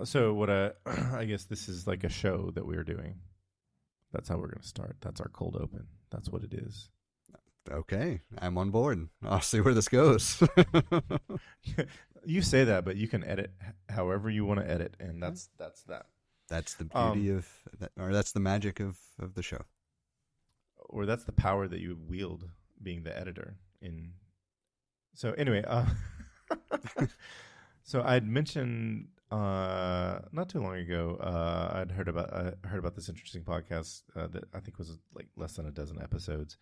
So what I guess this is like a show that we're doing. That's how we're going to start. That's our cold open. That's what it is. Okay, I'm on board. I'll see where this goes. You say that, but you can edit however you want to edit, and that's that. That's the beauty of that, or that's the magic of the show. Or that's the power that you wield being the editor. So anyway, so I'd mentioned not too long ago, I'd heard about this interesting podcast that I think was like less than a dozen episodes,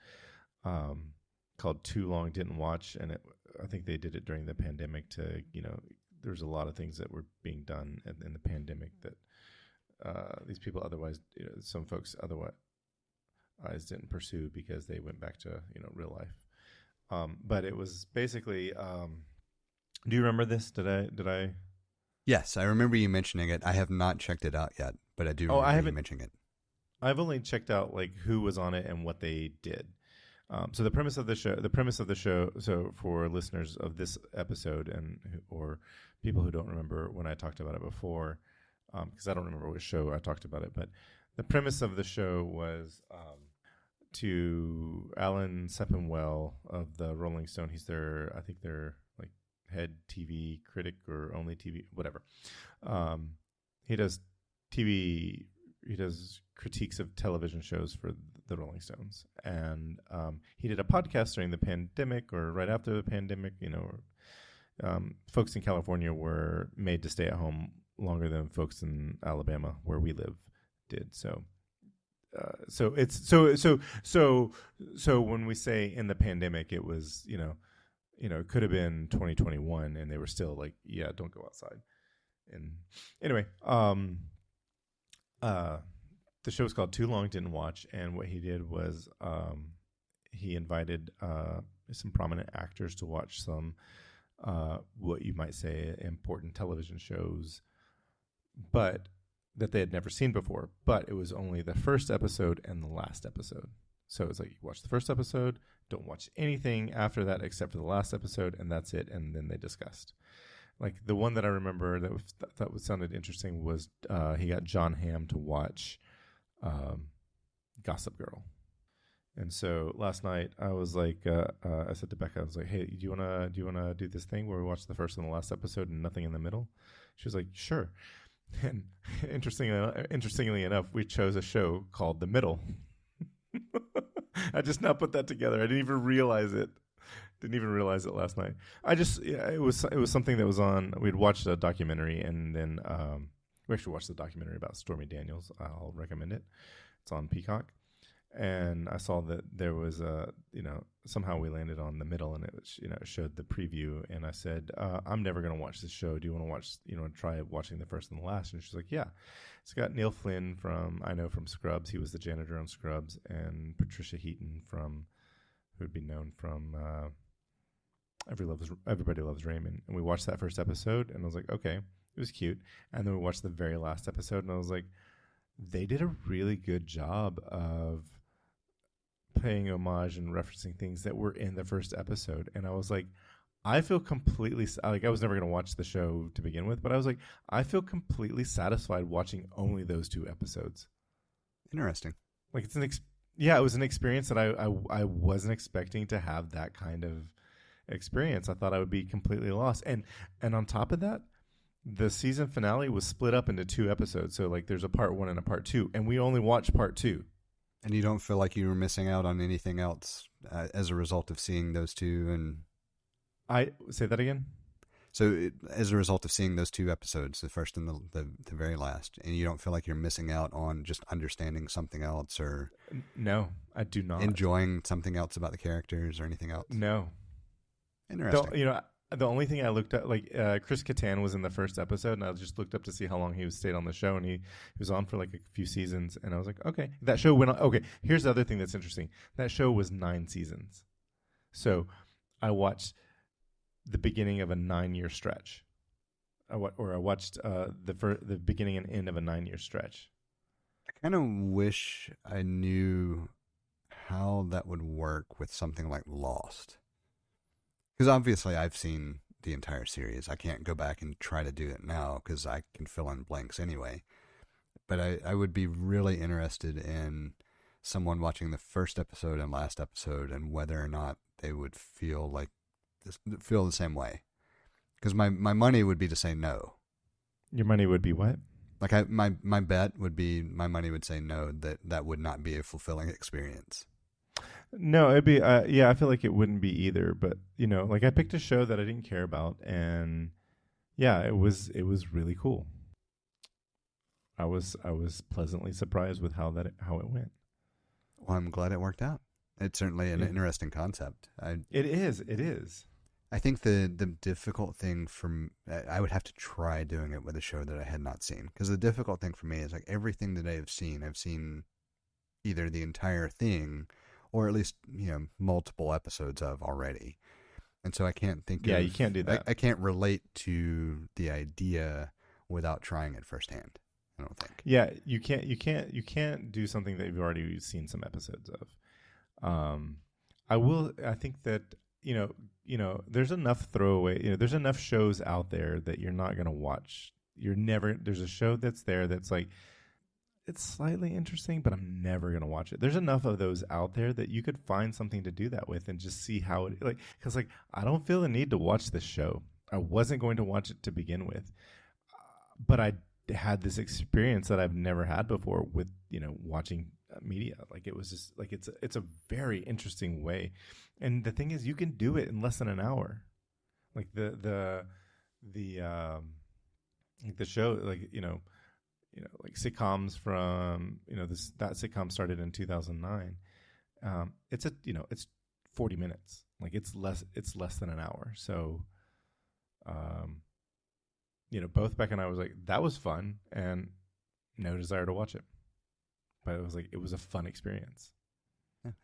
called Too Long Didn't Watch, and I think they did it during the pandemic to, there's a lot of things that were being done in the pandemic that these people otherwise, some folks otherwise didn't pursue because they went back to, real life. But it was basically, do you remember this? Did I? Yes, I remember you mentioning it. I have not checked it out yet, but I do remember you mentioning it. I've only checked out like who was on it and what they did. So the premise of the show. So for listeners of this episode or people who don't remember when I talked about it before, because I don't remember which show I talked about it, but the premise of the show was to Alan Sepinwall of the Rolling Stone. He's I think their like head TV critic or only TV, whatever. He does TV. He does critiques of television shows for the Rolling Stones, and he did a podcast during the pandemic or right after the pandemic. Folks in California were made to stay at home longer than folks in Alabama, where we live, did. So when we say in the pandemic, it was it could have been 2021, and they were still like, yeah, don't go outside. And anyway, the show was called Too Long Didn't Watch, and what he did was he invited some prominent actors to watch some what you might say important television shows, but that they had never seen before. But it was only the first episode and the last episode. So it's like you watch the first episode, don't watch anything after that except for the last episode, and that's it. And then they discussed. Like the one that I remember that sounded interesting was he got John Hamm to watch Gossip Girl. And so last night I was like, I said to Becca, I was like, hey, do you wanna do this thing where we watch the first and the last episode and nothing in the middle? She was like, sure. And interestingly enough, we chose a show called The Middle. I just now put that together. I didn't even realize it. Last night. It was something that was on. We'd watched a documentary, and then we actually watched the documentary about Stormy Daniels. I'll recommend it. It's on Peacock, and I saw that there was somehow we landed on The Middle, and it was, it showed the preview, and I said, I'm never going to watch this show. Do you want to watch? Try watching the first and the last? And she's like, yeah. It's got Neil Flynn from Scrubs. He was the janitor on Scrubs, and Patricia Heaton who'd be known from Everybody Loves Raymond. And we watched that first episode, and I was like, okay, it was cute. And then we watched the very last episode, and I was like, they did a really good job of paying homage and referencing things that were in the first episode. And I was like, I feel completely, like, I was never going to watch the show to begin with, but I was like, I feel completely satisfied watching only those two episodes. Interesting. Like, it was an experience that I wasn't expecting to have that kind of experience. I thought I would be completely lost. And on top of that, the season finale was split up into two episodes. So like there's a part 1 and a part 2, and we only watched part 2. And you don't feel like you were missing out on anything else as a result of seeing those two? And I say that again. So as a result of seeing those two episodes, the first and the very last, and you don't feel like you're missing out on just understanding something else, or no, I do not enjoying something else about the characters or anything else? No. Interesting. The only thing I looked at, like Chris Kattan was in the first episode, and I just looked up to see how long he stayed on the show, and he was on for like a few seasons, and I was like, okay, that show went on. Okay, here's the other thing that's interesting. That show was 9 seasons. So I watched the beginning of a 9-year stretch. I watched the beginning and end of a 9-year stretch. I kind of wish I knew how that would work with something like Lost. Because obviously I've seen the entire series. I can't go back and try to do it now because I can fill in blanks anyway. But I would be really interested in someone watching the first episode and last episode and whether or not they would feel the same way. Because my money would be to say no. Your money would be what? Like my bet would be my money would say no, that would not be a fulfilling experience. No, it'd be yeah, I feel like it wouldn't be either, but like I picked a show that I didn't care about, and yeah, it was really cool. I was pleasantly surprised with how it went. Well, I'm glad it worked out. It's certainly an interesting concept. It is. I think the difficult thing I would have to try doing it with a show that I had not seen, because the difficult thing for me is like everything that I've seen either the entire thing or at least multiple episodes of already, and so I can't think. Yeah, you can't do that. I can't relate to the idea without trying it firsthand. I don't think. Yeah, you can't do something that you've already seen some episodes of. I think that there's enough throwaway. There's enough shows out there that you're not gonna watch. There's a show that's there that's like, it's slightly interesting, but I'm never going to watch it. There's enough of those out there that you could find something to do that with and just see how it, because I don't feel the need to watch this show. I wasn't going to watch it to begin with, but I had this experience that I've never had before with, watching media. Like it was just like, it's a very interesting way. And the thing is, you can do it in less than an hour. Like the show, like sitcoms from, that sitcom started in 2009. It's 40 minutes. Like it's less than an hour. So, both Beck and I was like, that was fun and no desire to watch it, but it was a fun experience.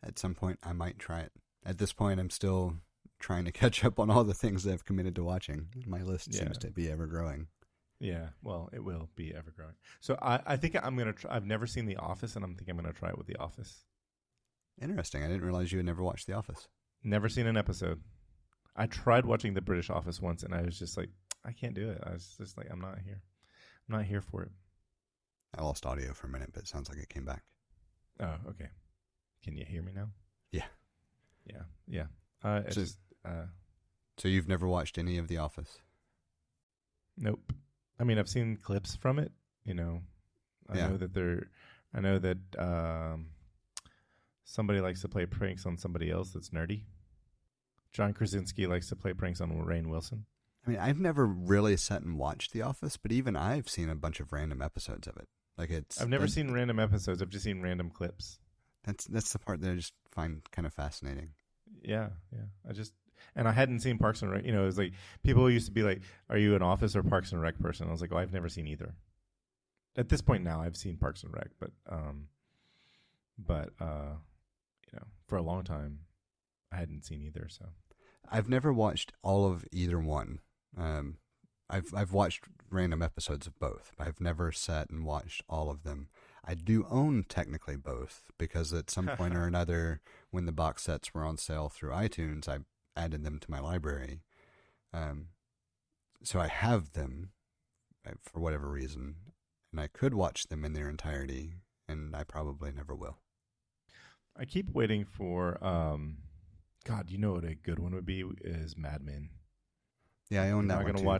At some point I might try it. At this point, I'm still trying to catch up on all the things that I've committed to watching. My list seems to be ever growing. Yeah, well, it will be ever growing. So I think I'm going to try. I've never seen The Office, and I'm going to try it with The Office. Interesting. I didn't realize you had never watched The Office. Never seen an episode. I tried watching the British Office once, and I was just like, I can't do it. I was just like, I'm not here. I'm not here for it. I lost audio for a minute, but it sounds like it came back. Oh, okay. Can you hear me now? Yeah. Yeah. So you've never watched any of The Office? Nope. I mean, I've seen clips from it. I know that somebody likes to play pranks on somebody else that's nerdy. John Krasinski likes to play pranks on Rainn Wilson. I mean, I've never really sat and watched The Office, but even I've seen a bunch of random episodes of it. I've never seen random episodes. I've just seen random clips. That's the part that I just find kind of fascinating. Yeah. And I hadn't seen Parks and Rec. It was like people used to be like, "Are you an Office or Parks and Rec person?" I was like, "Well, I've never seen either." At this point now, I've seen Parks and Rec, but for a long time, I hadn't seen either. So I've never watched all of either one. I've watched random episodes of both. I've never sat and watched all of them. I do own technically both because at some point or another, when the box sets were on sale through iTunes, I added them to my library. So I have them for whatever reason, and I could watch them in their entirety, and I probably never will. I keep waiting for, God, what a good one would be is Mad Men. Yeah, I own that one too.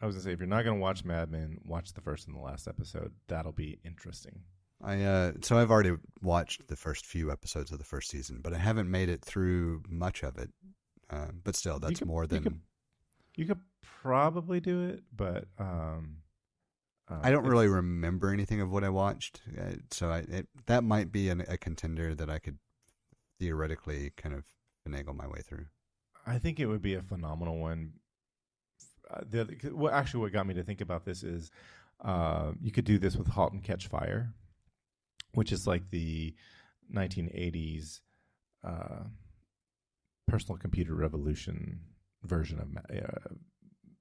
I was going to say, if you're not going to watch Mad Men, watch the first and the last episode. That'll be interesting. So I've already watched the first few episodes of the first season, but I haven't made it through much of it. But still, that's more than... You could probably do it, but... I don't really remember anything of what I watched, so that might be a contender that I could theoretically kind of finagle my way through. I think it would be a phenomenal one. What got me to think about this is you could do this with *Halt and Catch Fire*, which is like the 1980s personal computer revolution version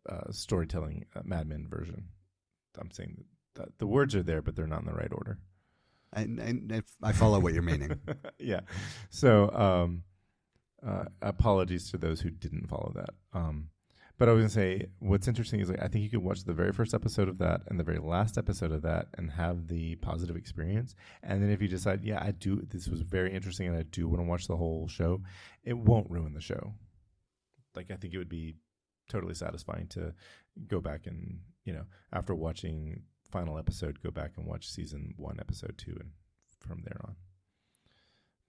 of storytelling, Mad Men version. I'm saying that the words are there, but they're not in the right order. I follow what you're meaning. Yeah. So apologies to those who didn't follow that. But I was gonna say, what's interesting is like I think you could watch the very first episode of that and the very last episode of that and have the positive experience. And then if you decide, yeah, I do, this was very interesting, and I do want to watch the whole show, it won't ruin the show. Like I think it would be totally satisfying to go back and after watching final episode, go back and watch season 1, episode 2, and from there on.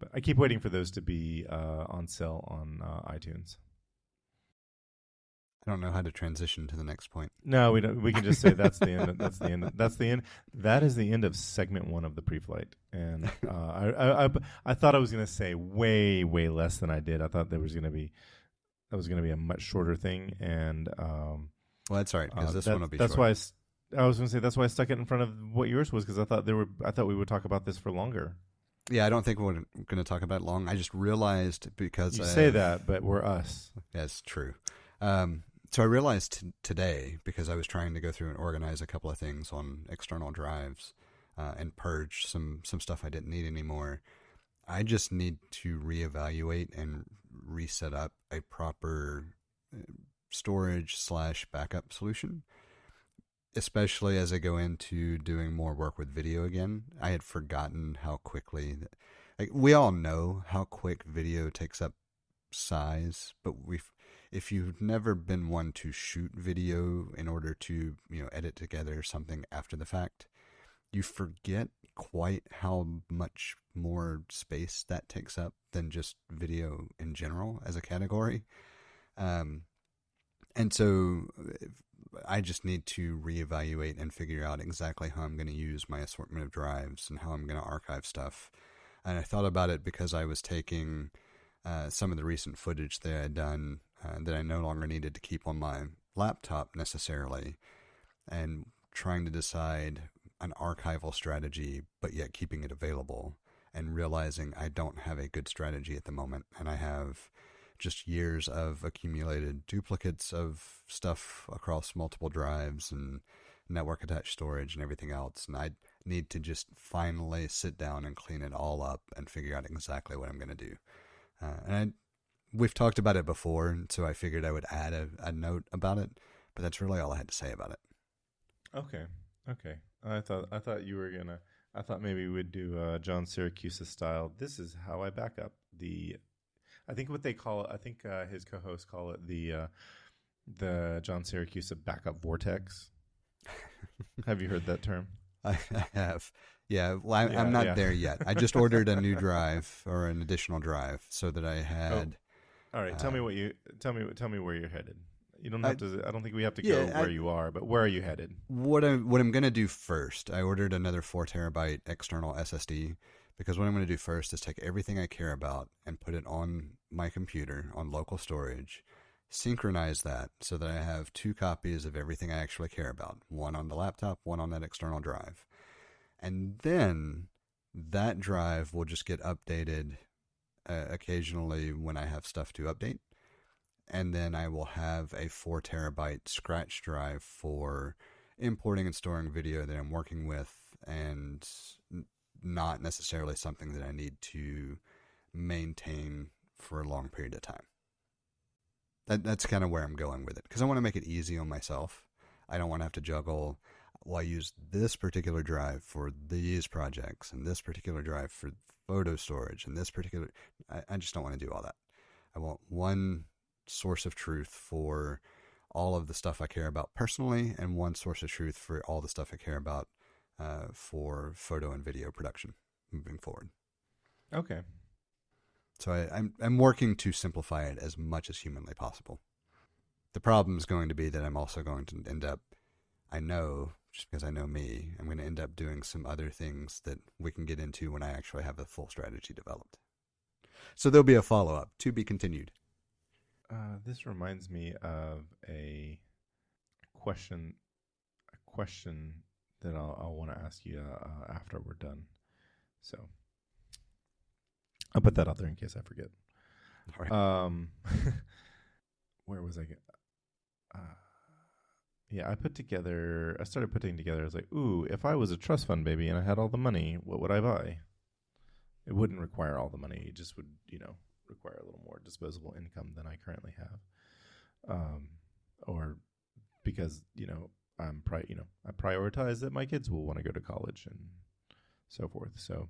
But I keep waiting for those to be on sale on iTunes. I don't know how to transition to the next point. No, we don't. We can just say that's the end. That's the end. That's the end. That is the end of segment 1 of the pre-flight. And I thought I was going to say way less than I did. I thought that was going to be a much shorter thing. And well, that's all right because this one will be. That's short. why I was going to say that's why I stuck it in front of what yours was, because I thought we would talk about this for longer. Yeah, I don't think we're going to talk about it long. I just realized because you say that, but we're us. That's true. So I realized today, because I was trying to go through and organize a couple of things on external drives and purge some stuff I didn't need anymore, I just need to reevaluate and reset up a proper storage/backup solution, especially as I go into doing more work with video again. I had forgotten how quickly, we all know how quick video takes up size, but if you've never been one to shoot video in order to edit together something after the fact, you forget quite how much more space that takes up than just video in general as a category. And so I just need to reevaluate and figure out exactly how I'm going to use my assortment of drives and how I'm going to archive stuff. And I thought about it because I was taking some of the recent footage that I had done that I no longer needed to keep on my laptop necessarily, and trying to decide an archival strategy, but yet keeping it available, and realizing I don't have a good strategy at the moment, and I have just years of accumulated duplicates of stuff across multiple drives and network attached storage and everything else, and I need to just finally sit down and clean it all up and figure out exactly what I'm going to do. We've talked about it before, so I figured I would add a note about it, but that's really all I had to say about it. Okay. I thought you were gonna. I thought maybe we'd do John Syracuse style. This is how I back up the. I think what they call it. I think his co-hosts call it the John Syracuse backup vortex. Have you heard that term? I have. Yeah, well, I'm not there yet. I just ordered a new drive or an additional drive so that I had. Oh. All right, tell me where you're headed. You don't have to. I don't think we have to go where you are, but where are you headed? What I'm going to do first, I ordered another 4 terabyte external SSD, because what I'm going to do first is take everything I care about and put it on my computer on local storage, synchronize that so that I have 2 copies of everything I actually care about, one on the laptop, one on that external drive. And then that drive will just get updated occasionally when I have stuff to update. And then I will have a 4 terabyte scratch drive for importing and storing video that I'm working with, and not necessarily something that I need to maintain for a long period of time. That's kind of where I'm going with it, because I want to make it easy on myself. I don't want to have to juggle, well, I use this particular drive for these projects and this particular drive for photo storage and this particular... I just don't want to do all that. I want one source of truth for all of the stuff I care about personally, and one source of truth for all the stuff I care about for photo and video production moving forward. Okay. So I'm working to simplify it as much as humanly possible. The problem is going to be that I'm also going to end up, I know, just because I know me, I'm going to end up doing some other things that we can get into when I actually have a full strategy developed. So there'll be a follow-up, to be continued. This reminds me of a question that I'll want to ask you after we're done. So I'll put that out there in case I forget. All right. Where was I? Yeah, I started putting together, I was like, ooh, if I was a trust fund baby and I had all the money, what would I buy? It wouldn't require all the money. It just would, require a little more disposable income than I currently have. or because I prioritize that my kids will want to go to college and so forth. So,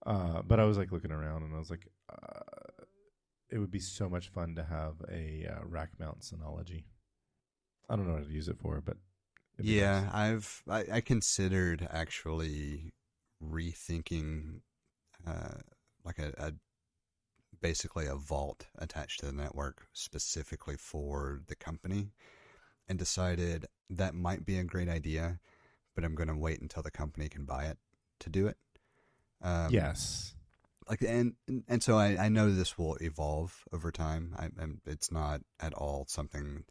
but I was like looking around and I was like, it would be so much fun to have a rack mount Synology. I don't know what to use it for, but yeah, I considered actually rethinking like a basically a vault attached to the network specifically for the company, and decided that might be a great idea, but I'm going to wait until the company can buy it to do it. Yes. Like and so I know this will evolve over time. It's not at all something.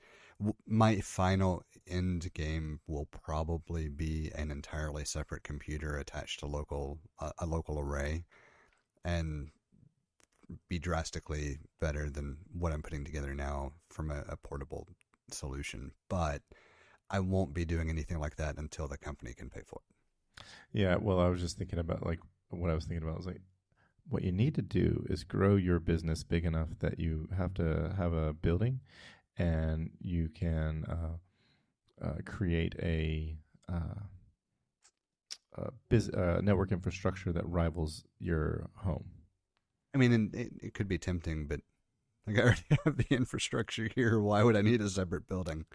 My final end game will probably be an entirely separate computer attached to a local array, and be drastically better than what I'm putting together now from a portable solution. But I won't be doing anything like that until the company can pay for it. Yeah. Well, I was just thinking about what I was thinking about was like, what you need to do is grow your business big enough that you have to have a building, and you can create a network infrastructure that rivals your home. I mean, and it could be tempting, but like I already have the infrastructure here. Why would I need a separate building?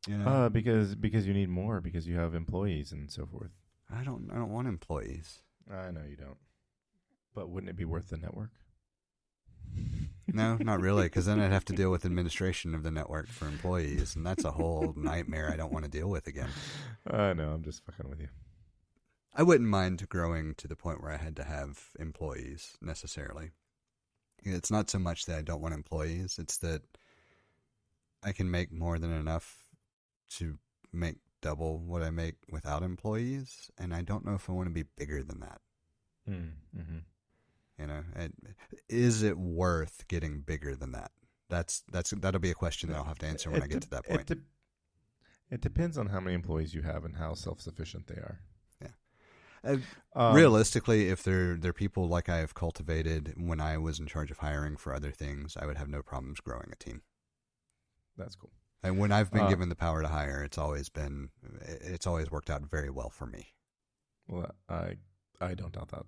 You know? Because you need more, because you have employees and so forth. I don't want employees. I know you don't. But wouldn't it be worth the network? No, not really, because then I'd have to deal with administration of the network for employees, and that's a whole nightmare I don't want to deal with again. I know, I'm just fucking with you. I wouldn't mind growing to the point where I had to have employees necessarily. It's not so much that I don't want employees, it's that I can make more than enough to make double what I make without employees, and I don't know if I want to be bigger than that. Mm-hmm. You know, is it worth getting bigger than that? That'll be a question that I'll have to answer when I get to that point. It depends on how many employees you have and how self-sufficient they are. Yeah. Realistically, if they're people like I have cultivated when I was in charge of hiring for other things, I would have no problems growing a team. That's cool. And when I've been given the power to hire, it's always worked out very well for me. Well, I don't doubt that.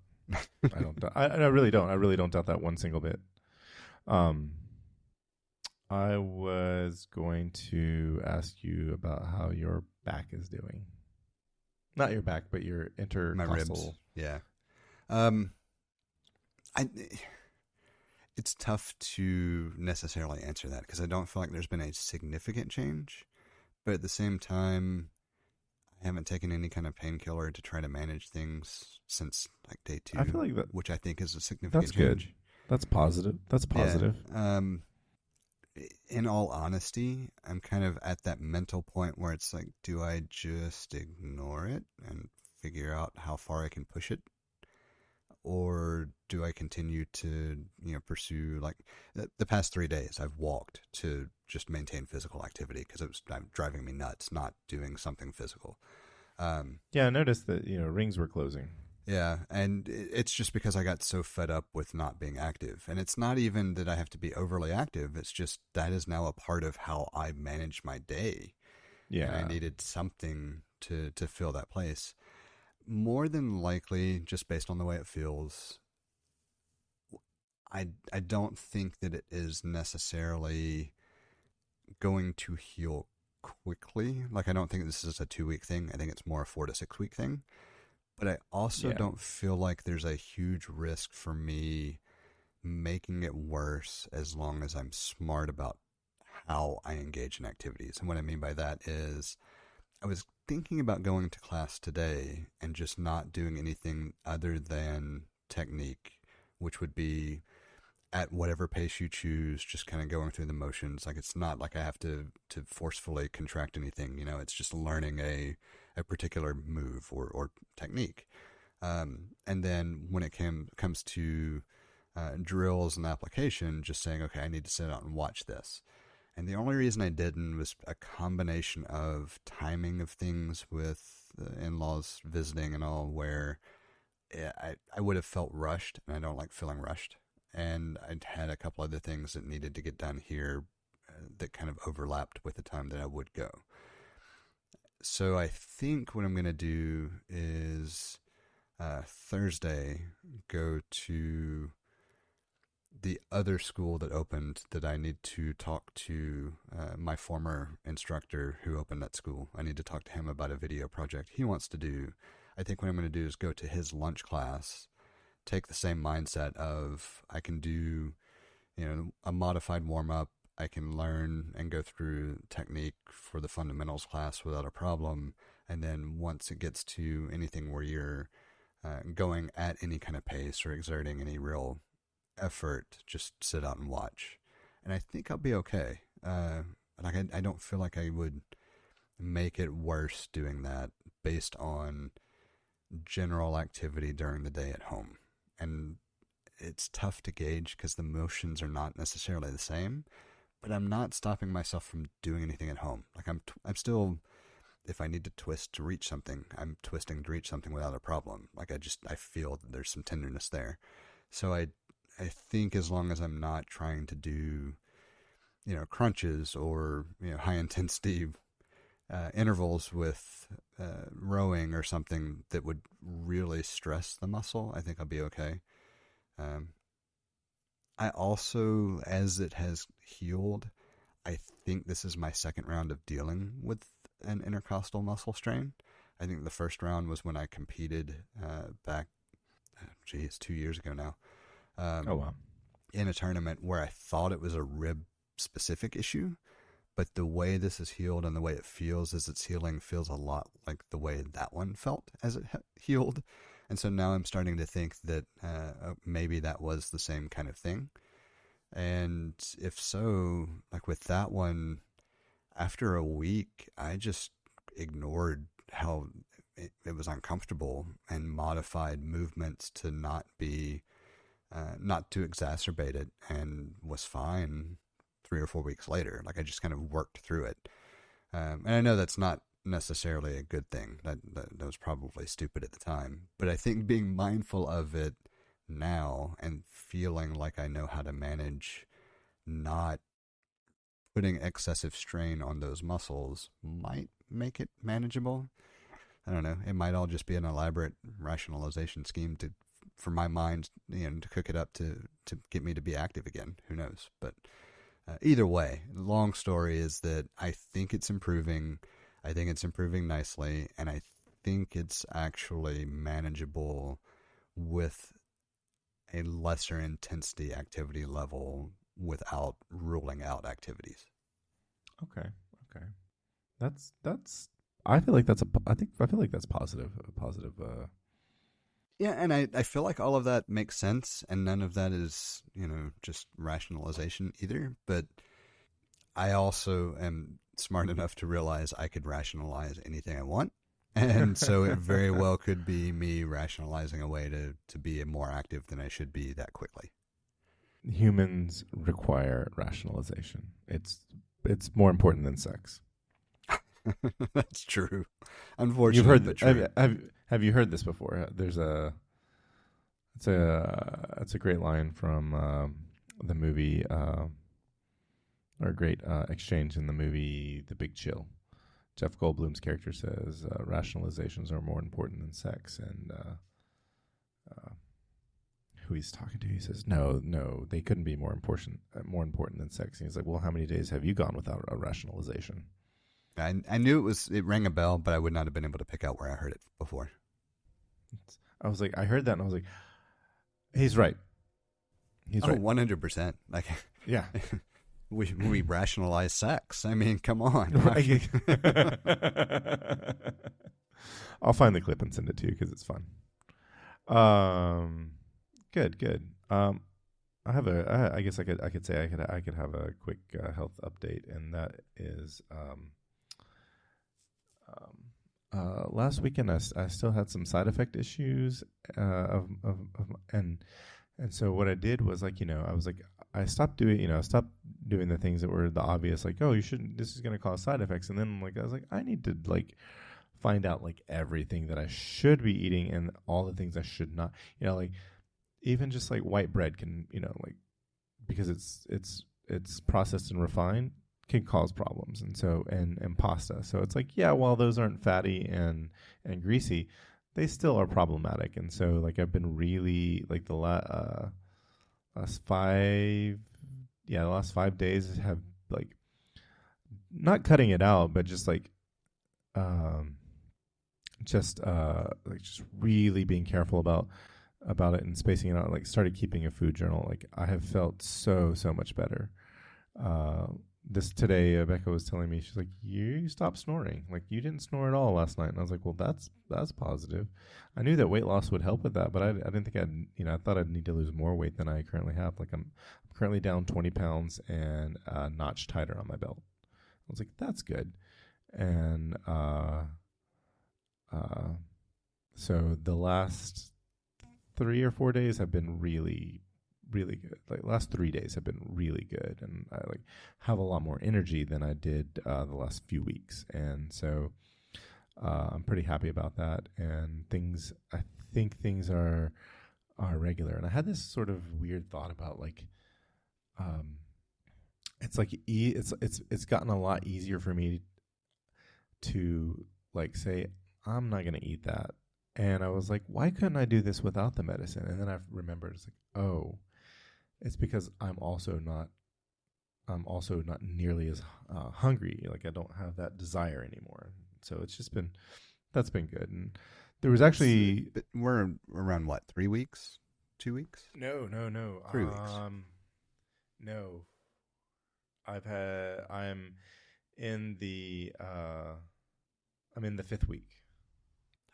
I really don't. I really don't doubt that one single bit. I was going to ask you about how your back is doing. Not your back, but your intercostal. My ribs. Yeah. It's tough to necessarily answer that because I don't feel like there's been a significant change, but at the same time, I haven't taken any kind of painkiller to try to manage things since like day 2. I feel like that, which I think is a significant that's good. change. That's positive. That's positive. Yeah. In all honesty, I'm kind of at that mental point where it's like, do I just ignore it and figure out how far I can push it? Or do I continue to, pursue, like, the past 3 days I've walked to just maintain physical activity because it was driving me nuts not doing something physical. Yeah, I noticed that, rings were closing. Yeah, and it's just because I got so fed up with not being active. And it's not even that I have to be overly active. It's just that is now a part of how I manage my day. Yeah. And I needed something to fill that place. More than likely, just based on the way it feels, I don't think that it is necessarily going to heal quickly. Like, I don't think this is a 2-week thing. I think it's more a 4 to 6 week thing. But I also don't feel like there's a huge risk for me making it worse as long as I'm smart about how I engage in activities. And what I mean by that is I was thinking about going to class today and just not doing anything other than technique, which would be at whatever pace you choose, just kind of going through the motions. Like, it's not like I have to forcefully contract anything, it's just learning a particular move or technique. And then when it comes to drills and application, just saying, okay, I need to sit out and watch this. And the only reason I didn't was a combination of timing of things with the in-laws visiting and all, where I would have felt rushed, and I don't like feeling rushed. And I'd had a couple other things that needed to get done here that kind of overlapped with the time that I would go. So I think what I'm going to do is Thursday go to the other school that opened that I need to talk to my former instructor who opened that school. I need to talk to him about a video project he wants to do. I think what I'm going to do is go to his lunch class, take the same mindset of I can do, a modified warm-up. I can learn and go through technique for the fundamentals class without a problem. And then once it gets to anything where you're going at any kind of pace or exerting any real effort, just sit out and watch. And I think I'll be okay. I don't feel like I would make it worse doing that based on general activity during the day at home. And it's tough to gauge because the motions are not necessarily the same, but I'm not stopping myself from doing anything at home. Like I'm still, if I need to twist to reach something, I'm twisting to reach something without a problem. Like I feel that there's some tenderness there. So I think as long as I'm not trying to do, crunches or, high intensity intervals with rowing or something that would really stress the muscle, I think I'll be okay. I also, as it has healed, I think this is my second round of dealing with an intercostal muscle strain. I think the first round was when I competed back, 2 years ago now. Oh, wow. In a tournament where I thought it was a rib-specific issue, but the way this is healed and the way it feels as it's healing feels a lot like the way that one felt as it healed. And so now I'm starting to think that maybe that was the same kind of thing. And if so, like with that one, after a week, I just ignored how it was uncomfortable and modified movements to not to exacerbate it, and was fine 3 or 4 weeks later. Like I just kind of worked through it. And I know that's not necessarily a good thing. That was probably stupid at the time. But I think being mindful of it now and feeling like I know how to manage not putting excessive strain on those muscles might make it manageable. I don't know. It might all just be an elaborate rationalization scheme for my mind, to cook it up to get me to be active again. Who knows? But either way, the long story is that I think it's improving. I think it's improving nicely, and I think it's actually manageable with a lesser intensity activity level without ruling out activities. Okay. That's. I feel like that's I feel like that's positive. A positive. Yeah, and I feel like all of that makes sense, and none of that is, just rationalization either. But I also am smart enough to realize I could rationalize anything I want. And so it very well could be me rationalizing a way to be more active than I should be that quickly. Humans require rationalization. It's more important than sex. That's true. Unfortunately, but true. Have you heard this before? It's a great line from the movie, or a great exchange in the movie The Big Chill. Jeff Goldblum's character says rationalizations are more important than sex, and who he's talking to, he says, no, they couldn't be more important than sex. And he's like, well, how many days have you gone without a rationalization? I knew it rang a bell, but I would not have been able to pick out where I heard it before. I was like, I heard that, and I was like, he's right. He's right. 100%. Like, yeah. We rationalize sex. I mean, come on. Right. I'll find the clip and send it to you because it's fun. Good. I guess I could say I could have a quick health update, and that is last weekend I still had some side effect issues and so what I did was I was like, I stopped doing the things that were the obvious, like, oh, you shouldn't, this is going to cause side effects. And then I was like, I need to find out everything that I should be eating and all the things I should not, even just white bread can, because it's processed and refined, can cause problems. And so and pasta. So it's like, yeah, while those aren't fatty and greasy, they still are problematic. And so like I've been really like last 5 the last 5 days have like not cutting it out, but just um just really being careful about it and spacing it out. Like started keeping a food journal. Like I have felt so much better. Uh, this today, Becca was telling me, she's like, "You stopped snoring. Like you didn't snore at all last night." And I was like, "Well, that's positive." I knew that weight loss would help with that, but I didn't think I thought I'd need to lose more weight than I currently have. Like I'm currently down 20 pounds and a notch tighter on my belt. I was like, "That's good." And uh, so the last 3 or 4 days have been really good. Like last 3 days have been really good, and I like have a lot more energy than I did the last few weeks, and so I'm pretty happy about that. And I think things are regular. And I had this sort of weird thought about like, um, it's like it's gotten a lot easier for me to like say I'm not gonna eat that. And I was like, why couldn't I do this without the medicine? And then I remembered, it's like, oh, it's because I'm also not nearly as hungry. Like I don't have that desire anymore. So it's just been that's been good. And there was actually But we're around what, 3 weeks, 2 weeks, no 3 weeks. No, I'm in the I'm in the fifth week.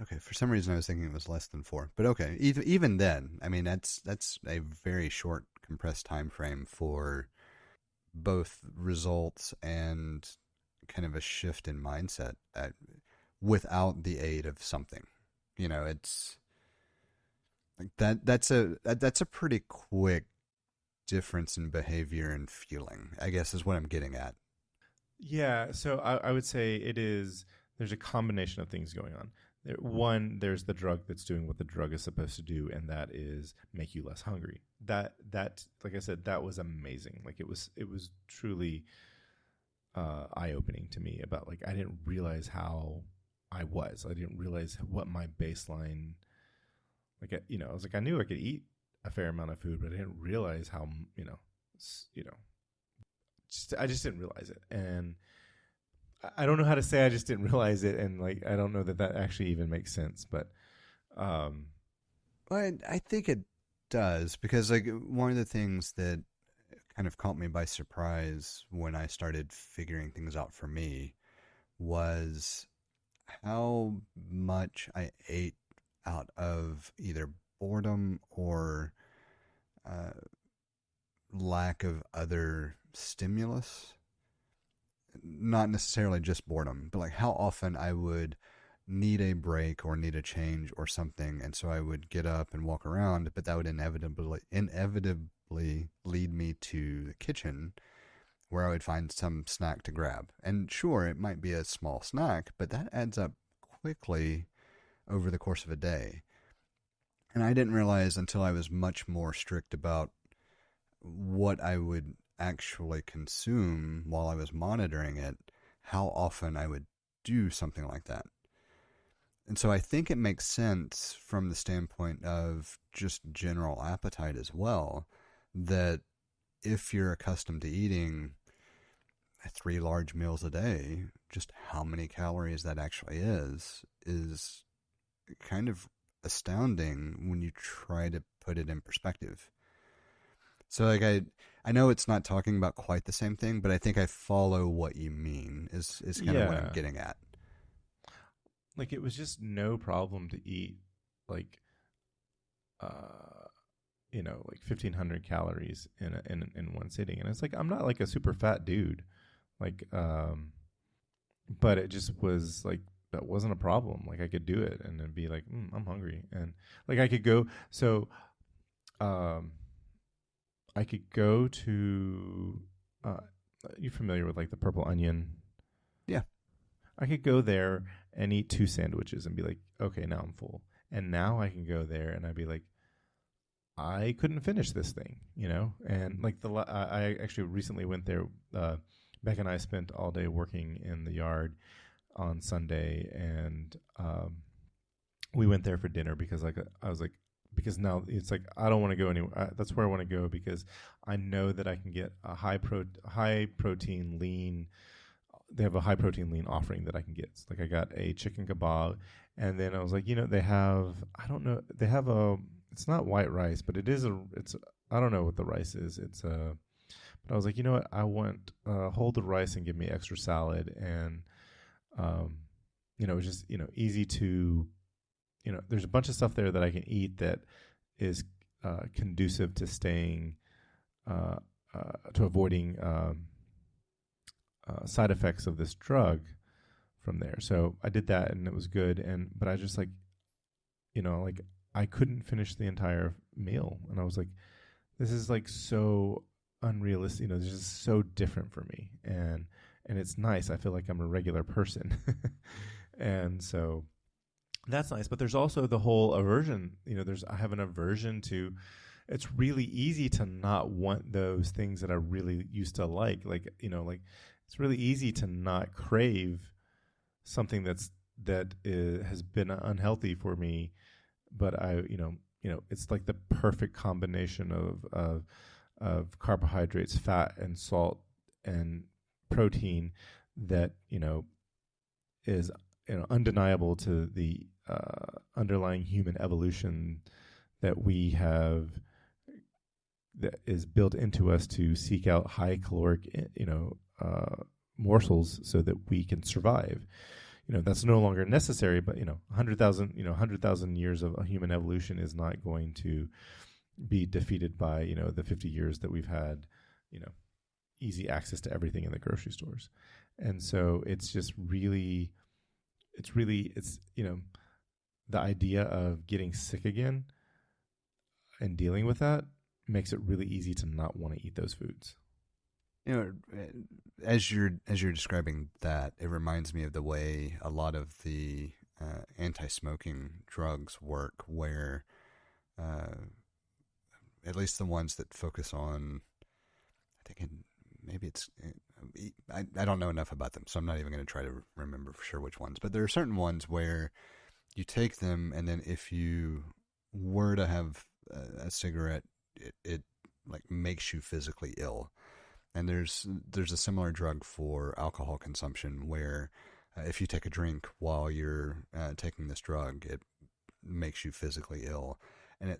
Okay, for some reason I was thinking it was less than 4, but okay. Even then, I mean that's a very short, compressed time frame for both results and kind of a shift in mindset without the aid of something. It's like that. That's a pretty quick difference in behavior and feeling, I guess, is what I'm getting at. Yeah, so I would say there's a combination of things going on. One, there's the drug that's doing what the drug is supposed to do, and that is make you less hungry. That like I said, that was amazing. Like it was truly eye opening to me about like I didn't realize how I was. I didn't realize what my baseline I was like I knew I could eat a fair amount of food, but I didn't realize how I just didn't realize it. And I don't know how to say I just didn't realize it, and like I don't know that actually even makes sense. But um, Well, I think it does, because like one of the things that kind of caught me by surprise when I started figuring things out for me was how much I ate out of either boredom or uh, lack of other stimulus. Not necessarily just boredom, but like how often I would need a break or need a change or something, and so I would get up and walk around, but that would inevitably lead me to the kitchen where I would find some snack to grab. And sure, it might be a small snack, but that adds up quickly over the course of a day. And I didn't realize until I was much more strict about what I would actually consume while I was monitoring it, how often I would do something like that. And so I think it makes sense from the standpoint of just general appetite as well, that if you're accustomed to eating 3 large meals a day, just how many calories that actually is kind of astounding when you try to put it in perspective. So like I know it's not talking about quite the same thing, but I think I follow what you mean is kind of what I'm yeah, getting at. like it was just no problem to eat like uh like 1,500 calories in one sitting. And it's like I'm not like a super fat dude, like but it just was like that wasn't a problem. Like I could do it and then be like, I'm hungry, and like I could go. So um, I could go to. Uh, you familiar with like the Purple Onion? Yeah. I could go there and eat 2 sandwiches and be like, okay, now I'm full. And now I can go there and I'd be like, I couldn't finish this thing. And like I actually recently went there Beck and I spent all day working in the yard on Sunday, and we went there for dinner because I was like, because now it's like I don't want to go anywhere. That's where I want to go because I know that I can get a high protein lean. They have a high protein lean offering that I can get. It's like I got a chicken kebab, and then I was like, they have, I don't know, they have it's not white rice, but it's I don't know what the rice is. But I was like, you know what, I want hold the rice and give me extra salad, and just easy to. There's a bunch of stuff there that I can eat that is conducive to staying, to avoiding side effects of this drug from there. So I did that, and it was good. But I just I couldn't finish the entire meal, and I was like, this is like so unrealistic. This is so different for me, and it's nice. I feel like I'm a regular person, and so. That's nice, but there's also the whole aversion. I have an aversion to. It's really easy to not want those things that I really used to like. It's really easy to not crave something that has been unhealthy for me. But it's like the perfect combination of carbohydrates, fat, and salt, and protein that is undeniable to the underlying human evolution that we have, that is built into us to seek out high caloric, morsels so that we can survive. That's no longer necessary, but 100,000 years of human evolution is not going to be defeated by the 50 years that we've had easy access to everything in the grocery stores. And so it's just really the idea of getting sick again and dealing with that makes it really easy to not want to eat those foods. As you're describing that, it reminds me of the way a lot of the anti-smoking drugs work, where at least the ones that focus on, I think maybe it's, I don't know enough about them, so I'm not even going to try to remember for sure which ones, but there are certain ones where you take them, and then if you were to have a cigarette, it like makes you physically ill. And there's a similar drug for alcohol consumption where if you take a drink while you're taking this drug, it makes you physically ill. And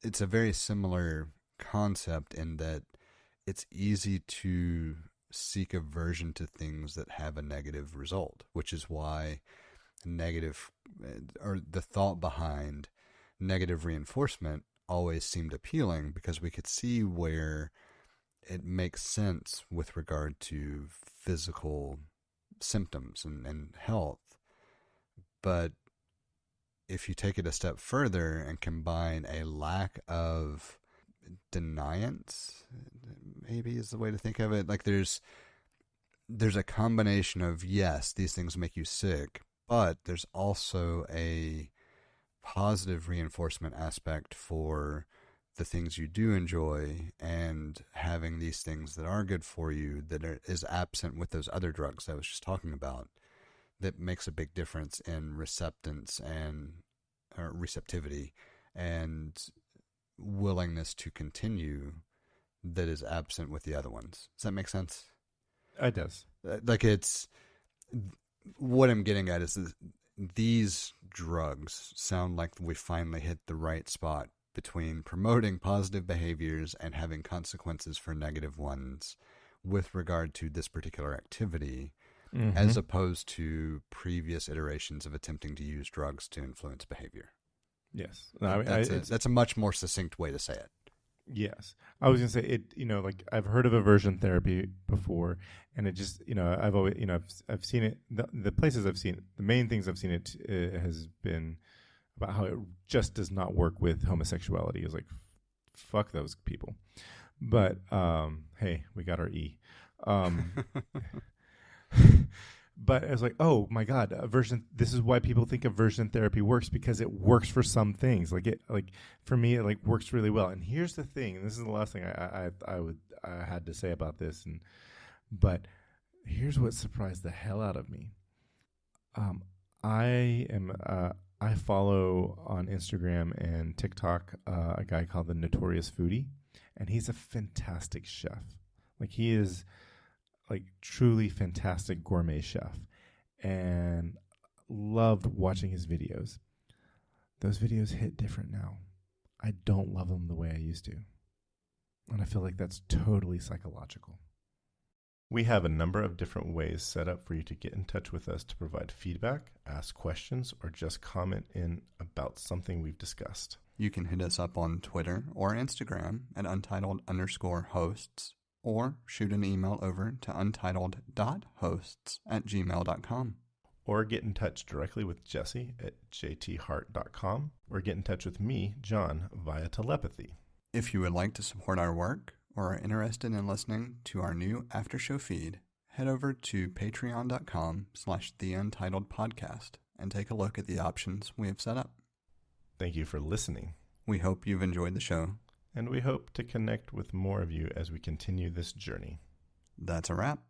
it's a very similar concept in that it's easy to seek aversion to things that have a negative result, which is why the thought behind negative reinforcement always seemed appealing, because we could see where it makes sense with regard to physical symptoms and health. But if you take it a step further and combine a lack of deniance, maybe is the way to think of it. Like there's a combination of, yes, these things make you sick, but there's also a positive reinforcement aspect for the things you do enjoy, and having these things that are good for you that is absent with those other drugs I was just talking about, that makes a big difference in receptivity and willingness to continue, that is absent with the other ones. Does that make sense? It does. Like, it's what I'm getting at is these drugs sound like we finally hit the right spot between promoting positive behaviors and having consequences for negative ones with regard to this particular activity, as opposed to previous iterations of attempting to use drugs to influence behavior. Yes. That's a much more succinct way to say it. Yes. I was going to say it, like I've heard of aversion therapy before, and it just, I've always, I've seen it, the places I've seen it, the main things I've seen it has been about how it just does not work with homosexuality. It's like, fuck those people. But, hey, we got our E. But I was like, oh my God, this is why people think aversion therapy works, because it works for some things. Like for me, it works really well. And here's the thing, and this is the last thing I had to say about this, and But here's what surprised the hell out of me. I follow on Instagram and TikTok a guy called the Notorious Foodie, and he's a fantastic chef. Like, he is like truly fantastic gourmet chef, and loved watching his videos. Those videos hit different now. I don't love them the way I used to, and I feel like that's totally psychological. We have a number of different ways set up for you to get in touch with us to provide feedback, ask questions, or just comment in about something we've discussed. You can hit us up on Twitter or Instagram at untitled_hosts, or shoot an email over to untitled.hosts@gmail.com. Or get in touch directly with Jesse at jthart.com, or get in touch with me, John, via telepathy. If you would like to support our work or are interested in listening to our new after show feed, head over to patreon.com/theUntitledPodcast and take a look at the options we have set up. Thank you for listening. We hope you've enjoyed the show. And we hope to connect with more of you as we continue this journey. That's a wrap.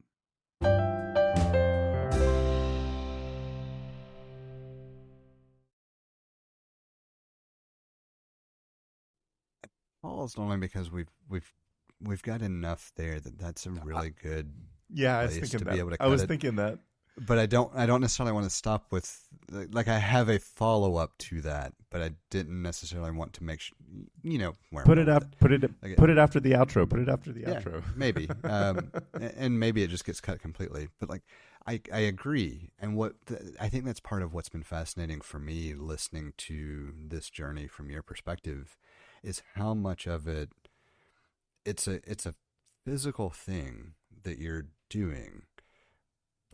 Paused only because we've got enough there that's a really good I was place thinking to that. be able to I cut was it. thinking that. But I don't necessarily want to stop with, like, I have a follow up to that, but I didn't necessarily want to make sure, where Put I'm it going up. with Put it. Like, Put it after the outro. Put it after the outro. maybe, and maybe it just gets cut completely. But like, I agree, and I think that's part of what's been fascinating for me listening to this journey from your perspective, is how much of it's a physical thing that you're doing.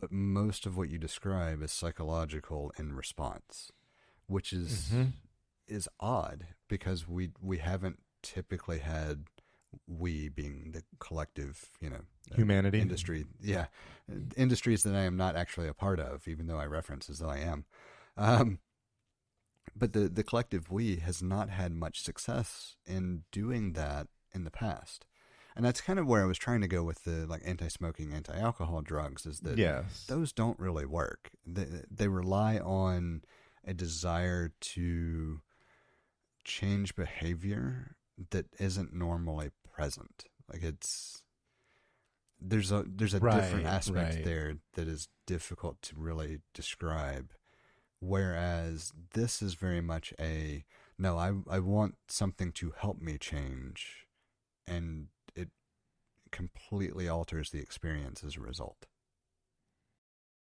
But most of what you describe is psychological in response, which is odd, because we haven't typically had, we being the collective, Humanity, industry, industries that I am not actually a part of, even though I reference as though I am. But the collective we has not had much success in doing that in the past. And that's kind of where I was trying to go with the anti-smoking, anti-alcohol drugs, is that those don't really work. They rely on a desire to change behavior that isn't normally present. Like, there's a different aspect there that is difficult to really describe. Whereas this is very much I want something to help me change, and it completely alters the experience as a result.